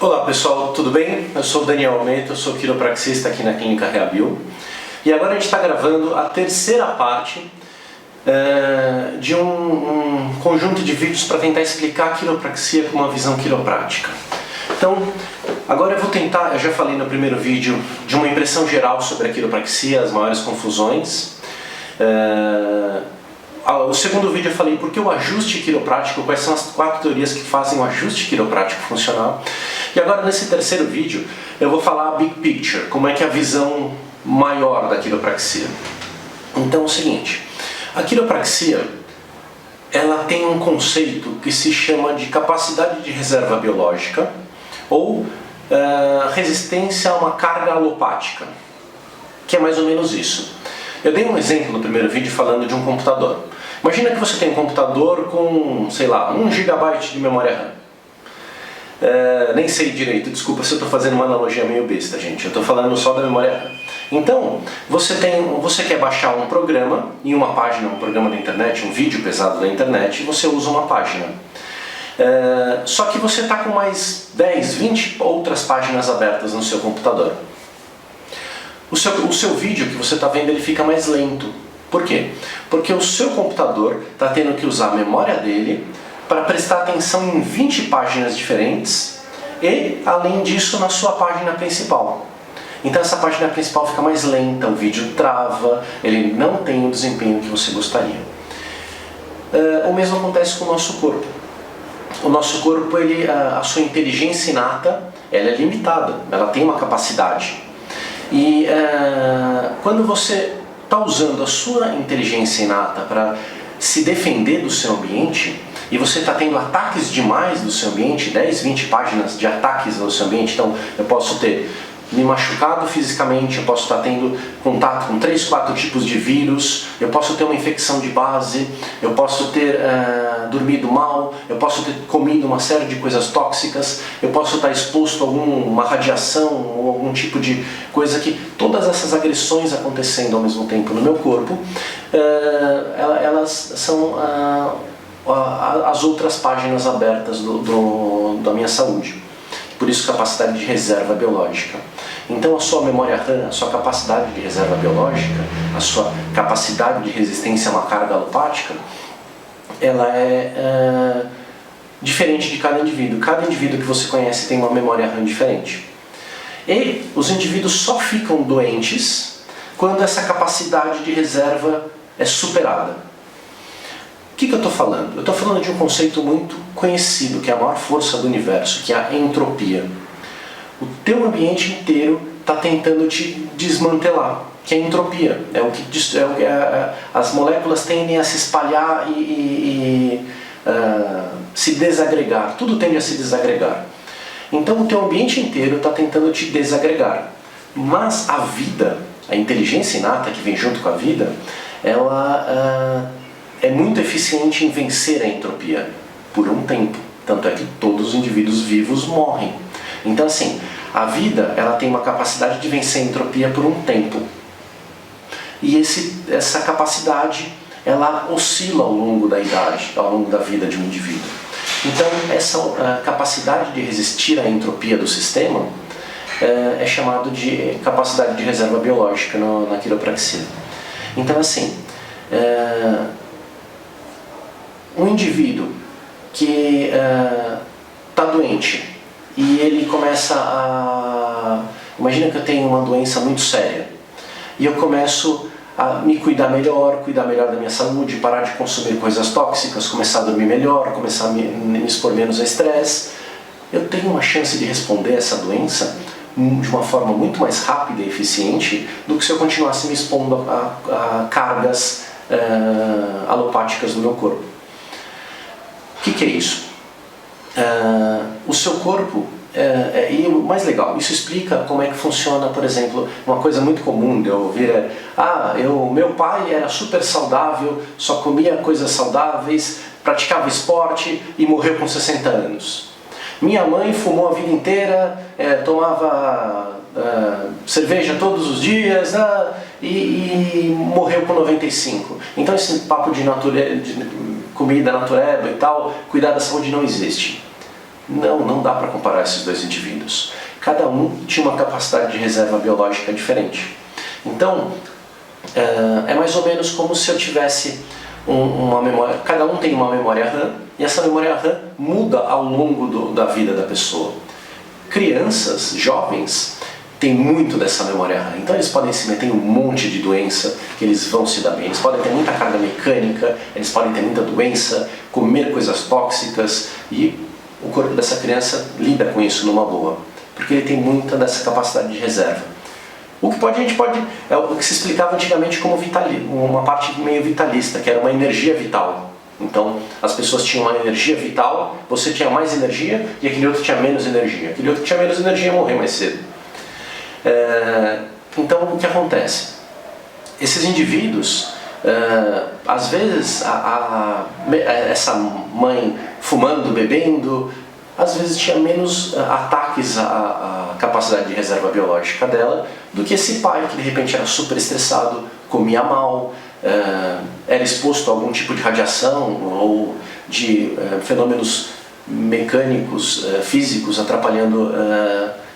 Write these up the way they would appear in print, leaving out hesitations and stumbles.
Olá pessoal, tudo bem? Eu sou o Daniel Almeida, eu sou quiropraxista aqui na Clínica Reabil. E agora a gente está gravando a terceira parte de um conjunto de vídeos para tentar explicar a quiropraxia com uma visão quiroprática. Então, agora eu vou tentar, eu já falei no primeiro vídeo de uma impressão geral sobre a quiropraxia, as maiores confusões. O segundo vídeo eu falei porque o ajuste quiroprático, quais são as 4 teorias que fazem o ajuste quiroprático funcionar. E agora nesse terceiro vídeo eu vou falar a big picture, como é que é a visão maior da quiropraxia. Então é o seguinte, a quiropraxia ela tem um conceito que se chama de capacidade de reserva biológica ou resistência a uma carga alopática, que é mais ou menos isso. Eu dei um exemplo no primeiro vídeo falando de um computador. Imagina que você tem um computador com, sei lá, 1 GB de memória RAM. Nem sei direito, desculpa se eu estou fazendo uma analogia meio besta, gente. Eu estou falando só da memória RAM. Então, você quer baixar um programa em uma página, um programa da internet, um vídeo pesado da internet, e você usa uma página. Só que você está com mais 10, 20 outras páginas abertas no seu computador. O seu vídeo que você está vendo ele fica mais lento. Por quê? Porque o seu computador está tendo que usar a memória dele para prestar atenção em 20 páginas diferentes e, além disso, na sua página principal. Então essa página principal fica mais lenta, o vídeo trava, ele não tem o desempenho que você gostaria. O mesmo acontece com o nosso corpo. O nosso corpo, a sua inteligência inata, ela é limitada, ela tem uma capacidade. E quando você está usando a sua inteligência inata para se defender do seu ambiente, e você está tendo ataques demais do seu ambiente, 10, 20 páginas de ataques no seu ambiente, então eu posso ter me machucado fisicamente, eu posso estar tendo contato com 3, 4 tipos de vírus, eu posso ter uma infecção de base, eu posso ter dormido mal, eu posso ter comido uma série de coisas tóxicas, eu posso estar exposto a alguma radiação ou algum tipo de coisa que... Todas essas agressões acontecendo ao mesmo tempo no meu corpo, elas são as outras páginas abertas da minha saúde. Por isso, capacidade de reserva biológica. Então a sua memória RAM, a sua capacidade de reserva biológica, a sua capacidade de resistência a uma carga alopática, ela é diferente de cada indivíduo. Cada indivíduo que você conhece tem uma memória RAM diferente. E os indivíduos só ficam doentes quando essa capacidade de reserva é superada. O que eu estou falando? Eu estou falando de um conceito muito conhecido, que é a maior força do universo, que é a entropia. O teu ambiente inteiro está tentando te desmantelar, que é a entropia. As moléculas tendem a se espalhar e se desagregar. Tudo tende a se desagregar. Então o teu ambiente inteiro está tentando te desagregar. Mas a vida, a inteligência inata que vem junto com a vida, ela é muito eficiente em vencer a entropia por um tempo. Tanto é que todos os indivíduos vivos morrem. Então assim, a vida ela tem uma capacidade de vencer a entropia por um tempo. E essa capacidade ela oscila ao longo da idade, ao longo da vida de um indivíduo. Então essa capacidade de resistir à entropia do sistema é chamado de capacidade de reserva biológica na quiropraxia. Então assim, um indivíduo que está doente e ele começa a... Imagina que eu tenho uma doença muito séria e eu começo a me cuidar melhor da minha saúde, parar de consumir coisas tóxicas, começar a dormir melhor, começar a me expor menos a estresse. Eu tenho uma chance de responder a essa doença de uma forma muito mais rápida e eficiente do que se eu continuasse me expondo a cargas alopáticas no meu corpo. O que é isso? O seu corpo, e o mais legal, isso explica como é que funciona, por exemplo, uma coisa muito comum de eu ouvir meu pai era super saudável, só comia coisas saudáveis, praticava esporte e morreu com 60 anos. Minha mãe fumou a vida inteira, tomava cerveja todos os dias e morreu com 95. Então esse papo de comida natureba e tal, cuidar da saúde não existe. Não dá para comparar esses dois indivíduos. Cada um tinha uma capacidade de reserva biológica diferente. Então, é mais ou menos como se eu tivesse uma memória, cada um tem uma memória RAM, e essa memória RAM muda ao longo da vida da pessoa. Crianças, jovens, têm muito dessa memória RAM, então eles podem se meter em um monte de doença, que eles vão se dar bem. Eles podem ter muita carga mecânica, eles podem ter muita doença, comer coisas tóxicas, e o corpo dessa criança lida com isso numa boa, porque ele tem muita dessa capacidade de reserva. O que é o que se explicava antigamente como uma parte meio vitalista, que era uma energia vital. Então, as pessoas tinham uma energia vital, você tinha mais energia e aquele outro tinha menos energia. Aquele outro que tinha menos energia ia morrer mais cedo. Então, o que acontece? Esses indivíduos, às vezes, essa mãe fumando, bebendo, às vezes tinha menos ataques à capacidade de reserva biológica dela do que esse pai que de repente era super estressado, comia mal, era exposto a algum tipo de radiação ou de fenômenos mecânicos, físicos atrapalhando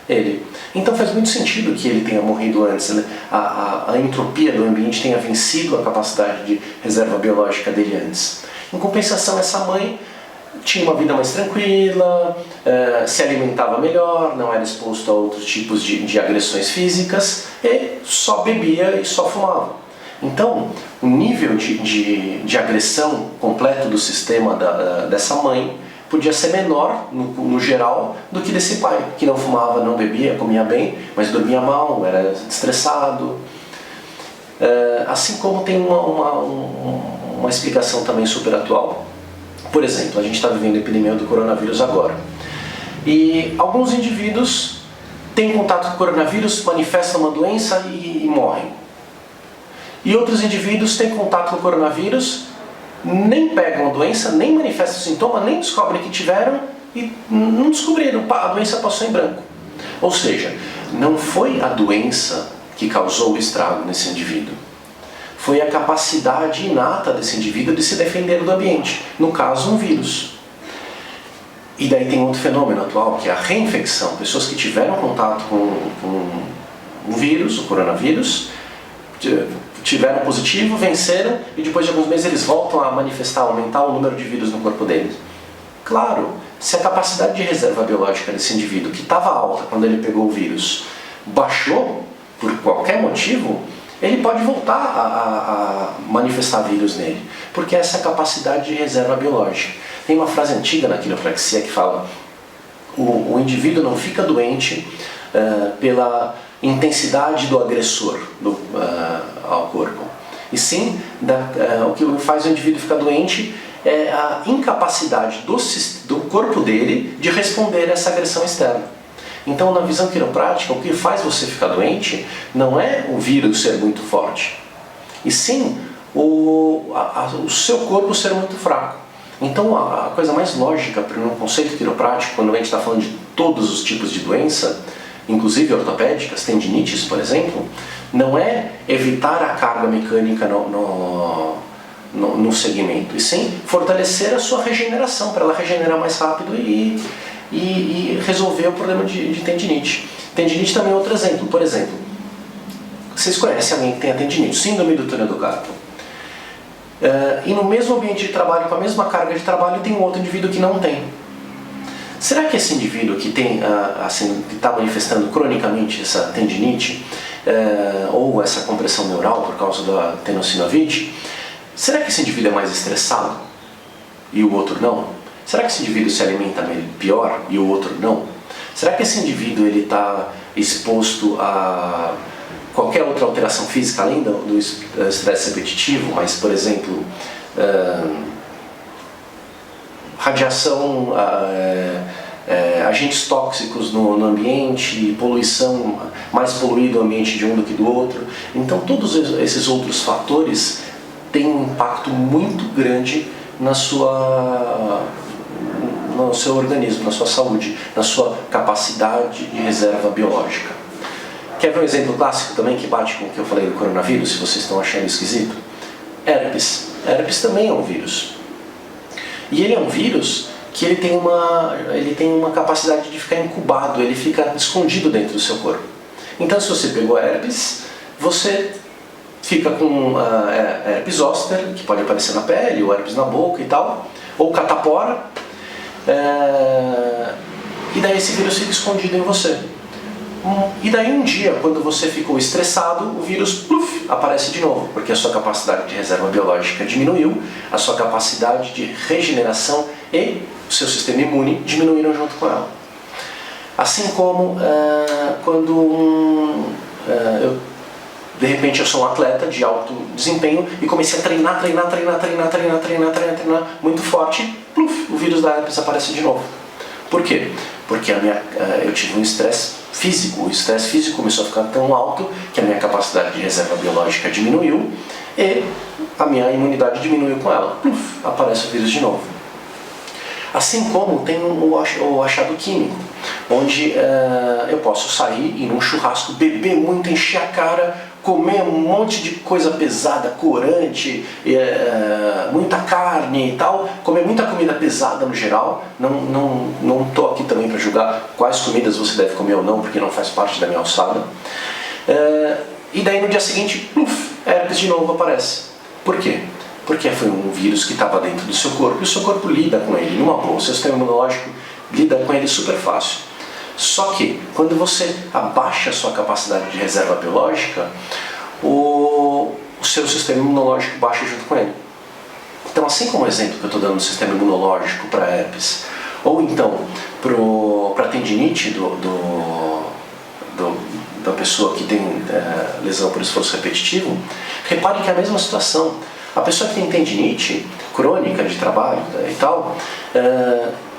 ele. Então faz muito sentido que ele tenha morrido antes, né? A entropia do ambiente tenha vencido a capacidade de reserva biológica dele antes. Em compensação, essa mãe tinha uma vida mais tranquila, se alimentava melhor, não era exposto a outros tipos de agressões físicas e só bebia e só fumava. Então, o nível de agressão completo do sistema dessa mãe podia ser menor, no geral, do que desse pai, que não fumava, não bebia, comia bem, mas dormia mal, era estressado. Assim como tem uma explicação também super atual. Por exemplo, a gente está vivendo a epidemia do coronavírus agora. E alguns indivíduos têm contato com o coronavírus, manifestam uma doença e morrem. E outros indivíduos têm contato com o coronavírus, nem pegam a doença, nem manifestam sintoma, nem descobrem que tiveram e não descobriram, a doença passou em branco. Ou seja, não foi a doença que causou o estrago nesse indivíduo. Foi a capacidade inata desse indivíduo de se defender do ambiente, no caso um vírus. E daí tem outro fenômeno atual, que é a reinfecção. Pessoas que tiveram contato com o vírus, o coronavírus, tiveram positivo, venceram e depois de alguns meses eles voltam a manifestar, aumentar o número de vírus no corpo deles. Claro, se a capacidade de reserva biológica desse indivíduo, que estava alta quando ele pegou o vírus, baixou por qualquer motivo, ele pode voltar a manifestar vírus nele, porque essa é a capacidade de reserva biológica. Tem uma frase antiga na quiropraxia que fala: o indivíduo não fica doente pela intensidade do agressor ao corpo, e sim o que faz o indivíduo ficar doente é a incapacidade do corpo dele de responder a essa agressão externa. Então, na visão quiroprática, o que faz você ficar doente não é o vírus ser muito forte, e sim o seu corpo ser muito fraco. Então, a coisa mais lógica para um conceito quiroprático, quando a gente está falando de todos os tipos de doença, inclusive ortopédicas, tendinites, por exemplo, não é evitar a carga mecânica no segmento, e sim fortalecer a sua regeneração, para ela regenerar mais rápido e resolver o problema de tendinite. Tendinite também é outro exemplo. Por exemplo, vocês conhecem alguém que tem a tendinite, síndrome do túnel do carpo. E no mesmo ambiente de trabalho, com a mesma carga de trabalho, tem um outro indivíduo que não tem. Será que esse indivíduo que tem, que está manifestando cronicamente essa tendinite, ou essa compressão neural por causa da tenossinovite, será que esse indivíduo é mais estressado e o outro não? Será que esse indivíduo se alimenta pior e o outro não? Será que esse indivíduo está exposto a qualquer outra alteração física além do estresse repetitivo, mas, por exemplo, radiação, agentes tóxicos no ambiente, poluição, mais poluído o ambiente de um do que do outro? Então todos esses outros fatores têm um impacto muito grande no seu organismo, na sua saúde, na sua capacidade de reserva biológica. Quer ver um exemplo clássico também que bate com o que eu falei do coronavírus, se vocês estão achando esquisito? Herpes. Herpes também é um vírus. E ele é um vírus que ele tem uma capacidade de ficar incubado, ele fica escondido dentro do seu corpo. Então, se você pegou herpes, você fica com herpes zoster, que pode aparecer na pele, ou herpes na boca e tal, ou catapora, e daí esse vírus fica escondido em você. E daí um dia, quando você ficou estressado, o vírus pluf, aparece de novo, porque a sua capacidade de reserva biológica diminuiu, a sua capacidade de regeneração e o seu sistema imune diminuíram junto com ela. Assim como quando de repente eu sou um atleta de alto desempenho e comecei a treinar muito forte, pluf, o vírus da herpes aparece de novo. Por quê? Porque eu tive um estresse físico, o estresse físico começou a ficar tão alto que a minha capacidade de reserva biológica diminuiu e a minha imunidade diminuiu com ela. Pluf, aparece o vírus de novo. Assim como tem o achado químico, onde eu posso sair, ir num churrasco, beber muito, encher a cara, comer um monte de coisa pesada, corante, muita carne e tal, comer muita comida pesada no geral. Não estou aqui também para julgar quais comidas você deve comer ou não, porque não faz parte da minha alçada. E daí no dia seguinte, pluf, herpes de novo aparece. Por quê? Porque foi um vírus que estava dentro do seu corpo e o seu corpo lida com ele numa boa. O seu sistema imunológico lida com ele super fácil. Só que, quando você abaixa a sua capacidade de reserva biológica, o seu sistema imunológico baixa junto com ele. Então, assim como o exemplo que eu estou dando do sistema imunológico para herpes, ou então para a tendinite da pessoa que tem lesão por esforço repetitivo, repare que é a mesma situação. A pessoa que tem tendinite crônica de trabalho e tal,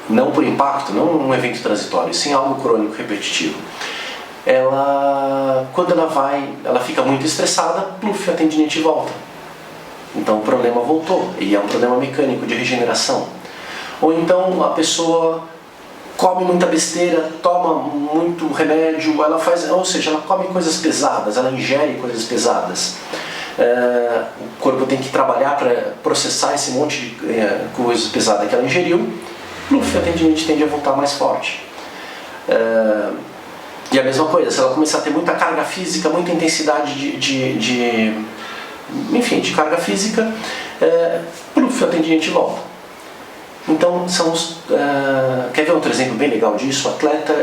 não por impacto, não um evento transitório, sim algo crônico repetitivo, quando ela fica muito estressada, pluf, a tendinite volta. Então o problema voltou, e é um problema mecânico de regeneração. Ou então a pessoa come muita besteira, toma muito remédio, ou seja, ela come coisas pesadas, ela ingere coisas pesadas. O corpo tem que trabalhar para processar esse monte de coisas pesadas que ela ingeriu, pluf, a tendinite tende a voltar mais forte. E a mesma coisa, se ela começar a ter muita carga física, muita intensidade de carga física, pluf, a tendinite volta. Então, quer ver outro exemplo bem legal disso? Atleta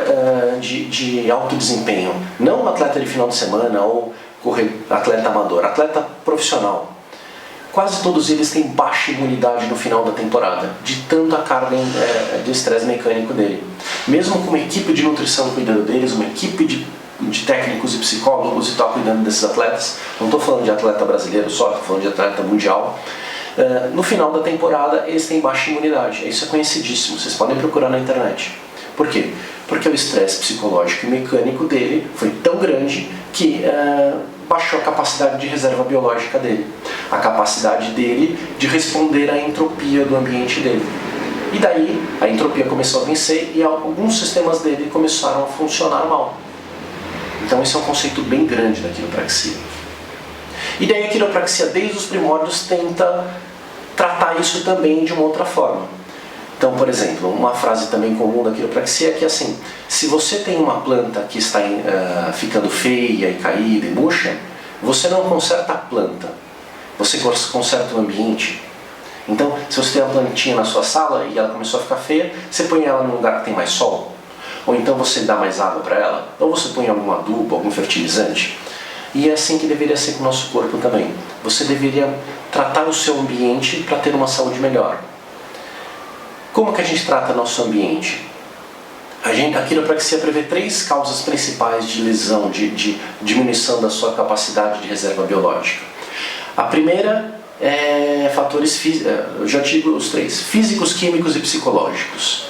de alto desempenho. Não um atleta de final de semana ou atleta amador, atleta profissional. Quase todos eles têm baixa imunidade no final da temporada, de tanta carga de estresse mecânico dele. Mesmo com uma equipe de nutrição cuidando deles, uma equipe de técnicos e psicólogos e tal cuidando desses atletas, não estou falando de atleta brasileiro só, estou falando de atleta mundial, no final da temporada eles têm baixa imunidade. Isso é conhecidíssimo, vocês podem procurar na internet. Por quê? Porque o estresse psicológico e mecânico dele foi tão grande que baixou a capacidade de reserva biológica dele, a capacidade dele de responder à entropia do ambiente dele. E daí a entropia começou a vencer e alguns sistemas dele começaram a funcionar mal. Então esse é um conceito bem grande da quiropraxia. E daí a quiropraxia desde os primórdios tenta tratar isso também de uma outra forma. Então, por exemplo, uma frase também comum da quiropraxia é que assim, se você tem uma planta que está ficando feia e caída e murcha, você não conserta a planta, você conserta o ambiente. Então, se você tem uma plantinha na sua sala e ela começou a ficar feia, você põe ela num lugar que tem mais sol, ou então você dá mais água para ela, ou você põe algum adubo, algum fertilizante. E é assim que deveria ser com o nosso corpo também. Você deveria tratar o seu ambiente para ter uma saúde melhor. Como que a gente trata nosso ambiente? A quiropraxia prevê 3 causas principais de lesão, de diminuição da sua capacidade de reserva biológica. A primeira é fatores físicos, eu já digo os 3, físicos, químicos e psicológicos.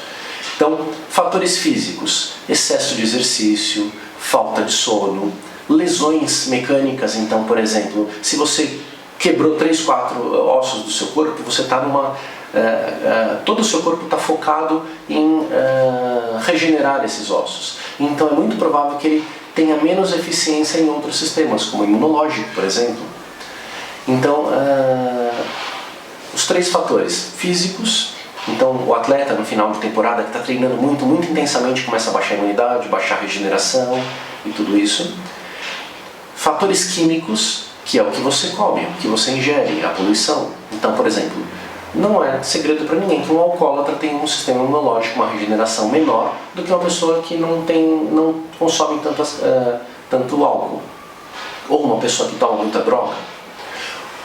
Então, fatores físicos, excesso de exercício, falta de sono, lesões mecânicas. Então, por exemplo, se você quebrou 3, 4 ossos do seu corpo, você está todo o seu corpo está focado em regenerar esses ossos. Então é muito provável que ele tenha menos eficiência em outros sistemas, como o imunológico, por exemplo. Então, os 3 fatores, físicos, Então o atleta no final de temporada que está treinando muito intensamente começa a baixar a imunidade, baixar a regeneração e tudo isso. Fatores químicos, que é o que você come, o que você ingere, a poluição. Então, por exemplo, não é segredo para ninguém que um alcoólatra tem um sistema imunológico, uma regeneração menor do que uma pessoa que não consome tanto álcool. Ou uma pessoa que toma muita droga.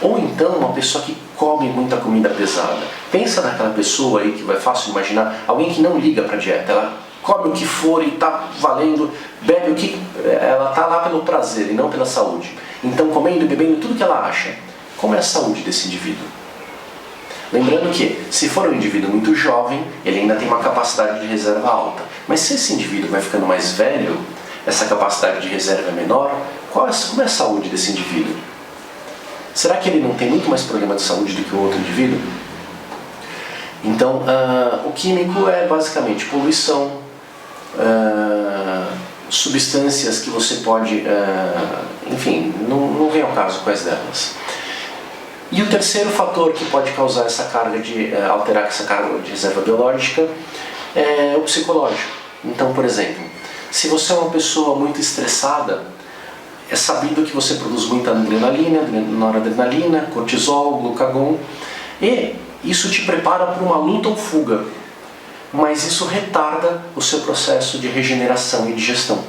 Ou então uma pessoa que come muita comida pesada. Pensa naquela pessoa aí que vai fácil imaginar, alguém que não liga para a dieta, ela come o que for e está valendo, bebe o que... ela está lá pelo prazer e não pela saúde. Então comendo e bebendo tudo que ela acha. Como é a saúde desse indivíduo? Lembrando que, se for um indivíduo muito jovem, ele ainda tem uma capacidade de reserva alta. Mas se esse indivíduo vai ficando mais velho, essa capacidade de reserva é menor, como é a saúde desse indivíduo? Será que ele não tem muito mais problema de saúde do que o outro indivíduo? Então, o químico é basicamente poluição, substâncias que você pode... enfim, não vem ao caso quais delas. E o terceiro fator que pode causar essa carga alterar essa carga de reserva biológica é o psicológico. Então, por exemplo, se você é uma pessoa muito estressada, é sabido que você produz muita adrenalina, noradrenalina, cortisol, glucagon, e isso te prepara para uma luta ou fuga, mas isso retarda o seu processo de regeneração e digestão.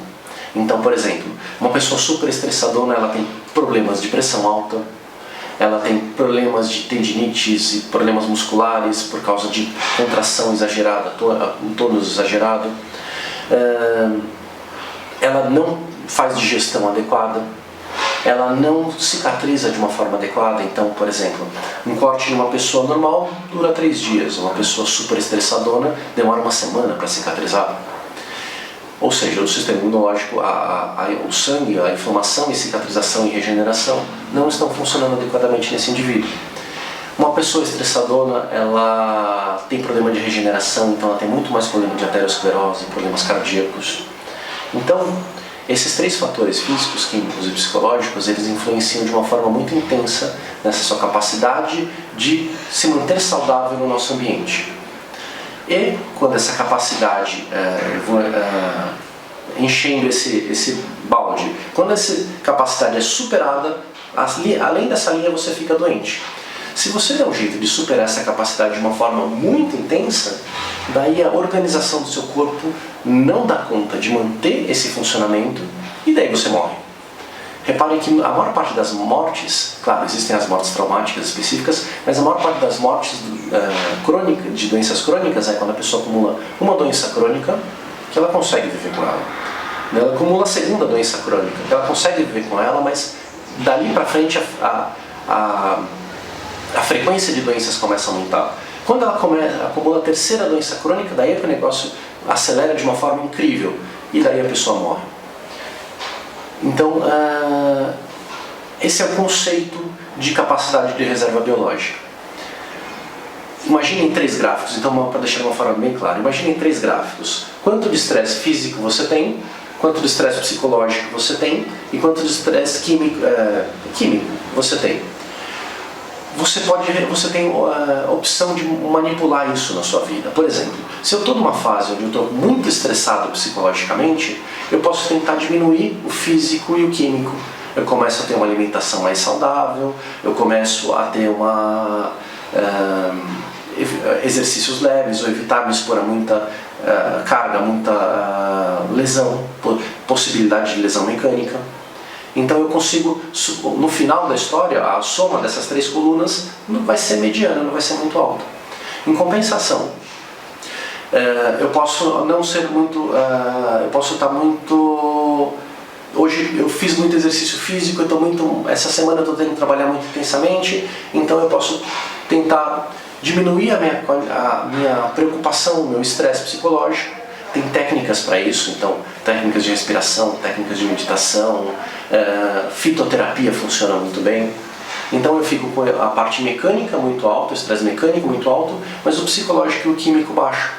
Então, por exemplo, uma pessoa super estressadona, ela tem problemas de pressão alta, ela tem problemas de tendinites e problemas musculares por causa de contração exagerada, um tônus exagerado. Ela não faz digestão adequada, ela não cicatriza de uma forma adequada. Então, por exemplo, um corte de uma pessoa normal dura 3 dias, uma pessoa super estressadona demora uma semana para cicatrizar. Ou seja, o sistema imunológico, o sangue, a inflamação e cicatrização e regeneração não estão funcionando adequadamente nesse indivíduo. Uma pessoa estressadona, ela tem problema de regeneração, então ela tem muito mais problema de arteriosclerose, problemas cardíacos. Então, esses 3 fatores, físicos, químicos e psicológicos, eles influenciam de uma forma muito intensa nessa sua capacidade de se manter saudável no nosso ambiente. E quando essa capacidade, enchendo esse balde, quando essa capacidade é superada, além dessa linha você fica doente. Se você der um jeito de superar essa capacidade de uma forma muito intensa, daí a organização do seu corpo não dá conta de manter esse funcionamento e daí você morre. Reparem que a maior parte das mortes, claro, existem as mortes traumáticas específicas, mas a maior parte das mortes de doenças crônicas é quando a pessoa acumula uma doença crônica que ela consegue viver com ela. Ela acumula a segunda doença crônica, que ela consegue viver com ela, mas dali para frente a frequência de doenças começa a aumentar. Quando ela acumula a terceira doença crônica, daí é que o negócio acelera de uma forma incrível e daí a pessoa morre. Então, esse é o conceito de capacidade de reserva biológica. Imaginem 3 gráficos, então para deixar de uma forma bem clara, imaginem 3 gráficos. Quanto de estresse físico você tem, quanto de estresse psicológico você tem e quanto de estresse químico você tem. Você tem a opção de manipular isso na sua vida. Por exemplo, se eu estou numa fase onde eu estou muito estressado psicologicamente, eu posso tentar diminuir o físico e o químico. Eu começo a ter uma alimentação mais saudável, eu começo a ter exercícios leves, ou evitar me expor a muita carga, muita lesão, possibilidade de lesão mecânica. Então eu consigo, no final da história, a soma dessas 3 colunas não vai ser mediana, não vai ser muito alta. Em compensação, eu posso não ser muito, eu posso estar muito... Hoje eu fiz muito exercício físico, essa semana eu estou tendo que trabalhar muito intensamente, então eu posso tentar diminuir a minha preocupação, o meu estresse psicológico. Tem técnicas para isso, então técnicas de respiração, técnicas de meditação, fitoterapia funciona muito bem. Então eu fico com a parte mecânica muito alta, o estresse mecânico muito alto, mas o psicológico e o químico baixo.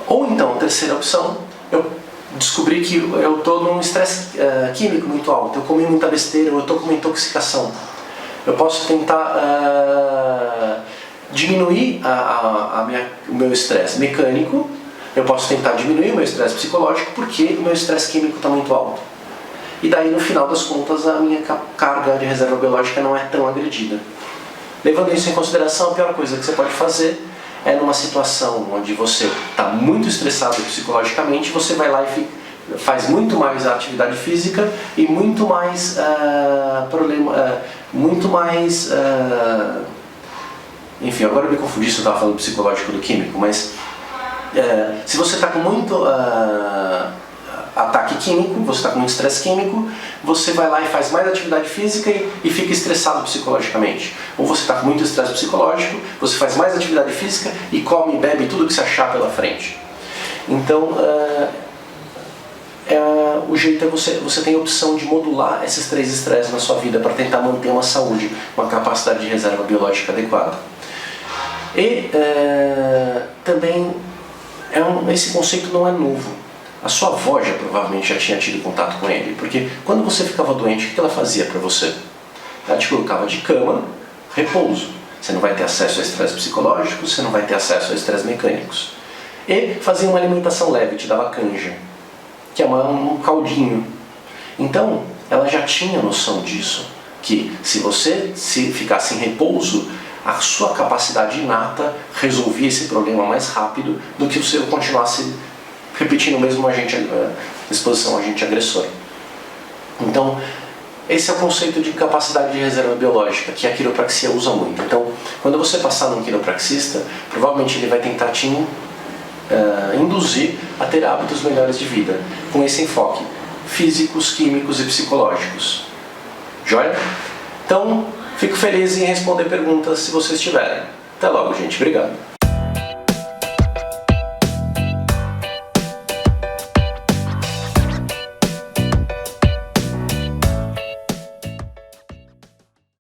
Ou então, a terceira opção, eu descobri que eu estou num estresse químico muito alto, eu comi muita besteira, eu estou com uma intoxicação. Eu posso tentar diminuir o meu estresse mecânico, eu posso tentar diminuir o meu estresse psicológico porque o meu estresse químico está muito alto. E daí, no final das contas, a minha carga de reserva biológica não é tão agredida. Levando isso em consideração, a pior coisa que você pode fazer é numa situação onde você está muito estressado psicologicamente, você vai lá e faz muito mais atividade física e muito mais enfim, agora eu me confundi se eu estava falando psicológico do químico, mas se você está com muito ataque químico, você está com muito estresse químico, você vai lá e faz mais atividade física e fica estressado psicologicamente. Ou você está com muito estresse psicológico, você faz mais atividade física e come e bebe tudo que se achar pela frente. Então, o jeito é você tem a opção de modular esses 3 estresses na sua vida para tentar manter uma saúde, uma capacidade de reserva biológica adequada. E também, esse conceito não é novo. A sua avó já provavelmente já tinha tido contato com ele, porque quando você ficava doente, o que ela fazia para você? Ela te colocava de cama, repouso. Você não vai ter acesso a estresse psicológico, você não vai ter acesso a estresse mecânicos. E fazia uma alimentação leve, te dava canja, que é um caldinho. Então, ela já tinha noção disso, que se você ficasse em repouso, a sua capacidade inata resolvia esse problema mais rápido do que se você continuasse repetindo o mesmo exposição ao agente agressor. Então, esse é o conceito de capacidade de reserva biológica, que a quiropraxia usa muito. Então, quando você passar num quiropraxista, provavelmente ele vai tentar te induzir a ter hábitos melhores de vida, com esse enfoque físicos, químicos e psicológicos. Joia? Então, fico feliz em responder perguntas se vocês tiverem. Até logo, gente. Obrigado.